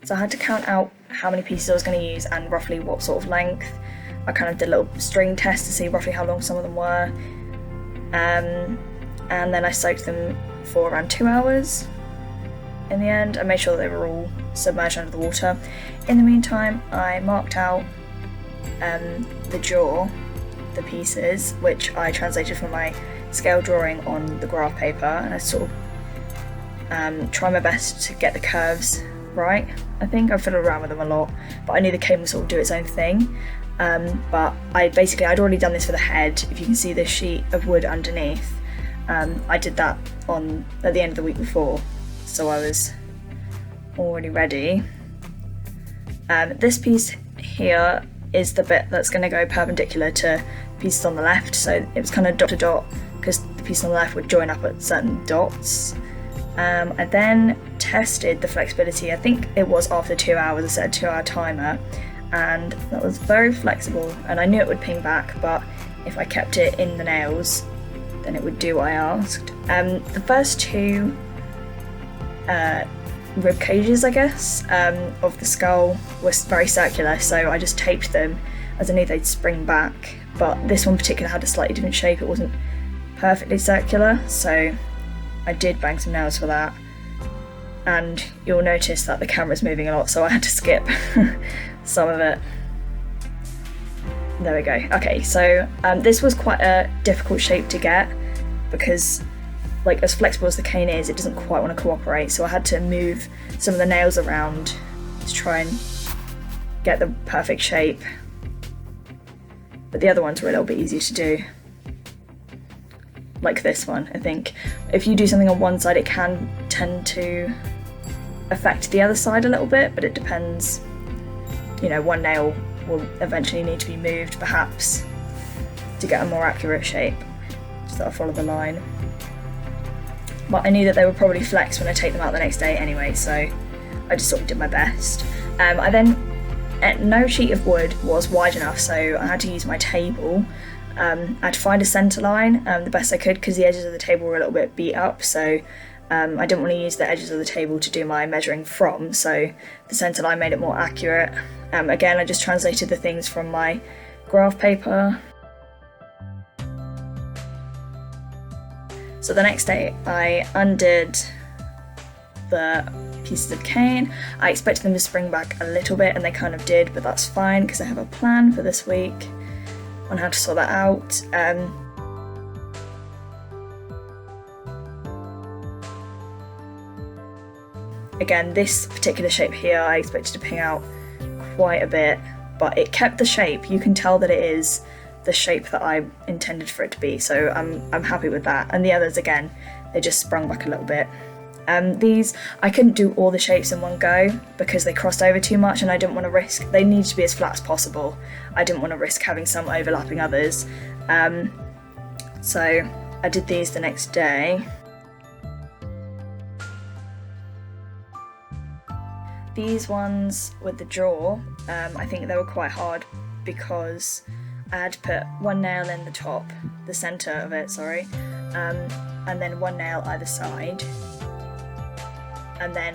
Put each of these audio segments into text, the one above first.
So I had to count out how many pieces I was going to use and roughly what sort of length. I kind of did a little string test to see roughly how long some of them were. And then I soaked them for around 2 hours. In the end, I made sure that they were all submerged under the water. In the meantime, I marked out the jaw, the pieces, which I translated from my scale drawing on the graph paper, and I sort of try my best to get the curves right. I think I fiddled around with them a lot, but I knew the cane would sort of do its own thing. But I'd already done this for the head. If you can see this sheet of wood underneath, I did that at the end of the week before, so I was already ready. This piece here is the bit that's going to go perpendicular to pieces on the left, so it was kind of dot to dot because the piece on the left would join up at certain dots. I then tested the flexibility. I think it was after 2 hours. I set a 2-hour timer, and that was very flexible, and I knew it would ping back, but if I kept it in the nails then it would do what I asked. The first two rib cages, I guess, of the skull was very circular, so I just taped them as I knew they'd spring back, but this one in particular had a slightly different shape. It wasn't perfectly circular, so I did bang some nails for that. And you'll notice that the camera's moving a lot, so I had to skip some of it. There we go. Okay, so this was quite a difficult shape to get because, like, as flexible as the cane is, it doesn't quite want to cooperate, so I had to move some of the nails around to try and get the perfect shape. But the other ones were a little bit easier to do. Like this one, I think. If you do something on one side, it can tend to affect the other side a little bit, but it depends. You know, one nail will eventually need to be moved, perhaps, to get a more accurate shape, so that I'll follow the line. But I knew that they would probably flex when I take them out the next day anyway, so I just sort of did my best. No sheet of wood was wide enough, so I had to use my table. I had to find a centre line the best I could because the edges of the table were a little bit beat up, so I didn't want to use the edges of the table to do my measuring from, so the centre line made it more accurate. Again, I just translated the things from my graph paper. So the next day I undid the pieces of cane. I expected them to spring back a little bit, and they kind of did, but that's fine because I have a plan for this week on how to sort that out. Again, this particular shape here I expected to ping out quite a bit, but it kept the shape. You can tell that it is the shape that I intended for it to be, so I'm happy with that. And the others, again, they just sprung back a little bit. These, I couldn't do all the shapes in one go because they crossed over too much, and I didn't want to risk, they needed to be as flat as possible. I didn't want to risk having some overlapping others. So I did these the next day. These ones with the jaw, I think they were quite hard because I had to put one nail in the top, the centre of it, sorry, and then one nail either side. And then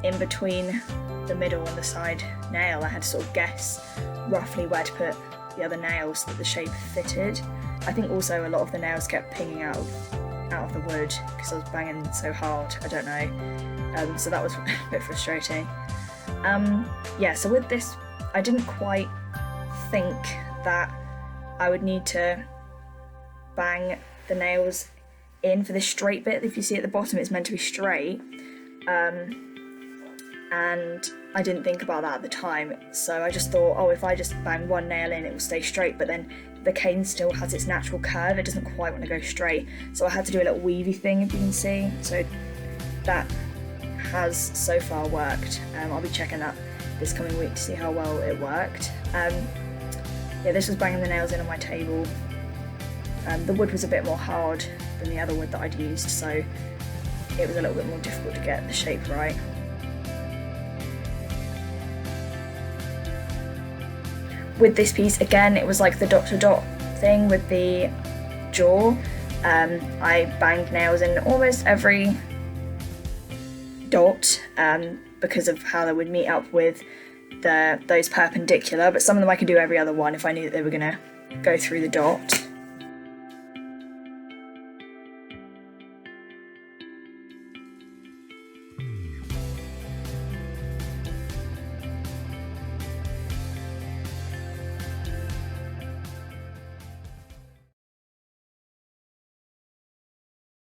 in between the middle and the side nail, I had to sort of guess roughly where to put the other nails so that the shape fitted. I think also a lot of the nails kept pinging out of the wood because I was banging so hard, I don't know. So that was a bit frustrating. Yeah, so with this, I didn't quite think that I would need to bang the nails in for this straight bit. If you see at the bottom, it's meant to be straight. And I didn't think about that at the time, so I just thought, oh, if I just bang one nail in, it will stay straight, but then the cane still has its natural curve, it doesn't quite want to go straight, so I had to do a little weavy thing, if you can see. So that has so far worked. I'll be checking that this coming week to see how well it worked. Yeah, this was banging the nails in on my table. The wood was a bit more hard than the other wood that I'd used, so it was a little bit more difficult to get the shape right. With this piece, again, it was like the dot to dot thing with the jaw. I banged nails in almost every dot. because of how they would meet up with those perpendicular, but some of them I could do every other one if I knew that they were going to go through the dot.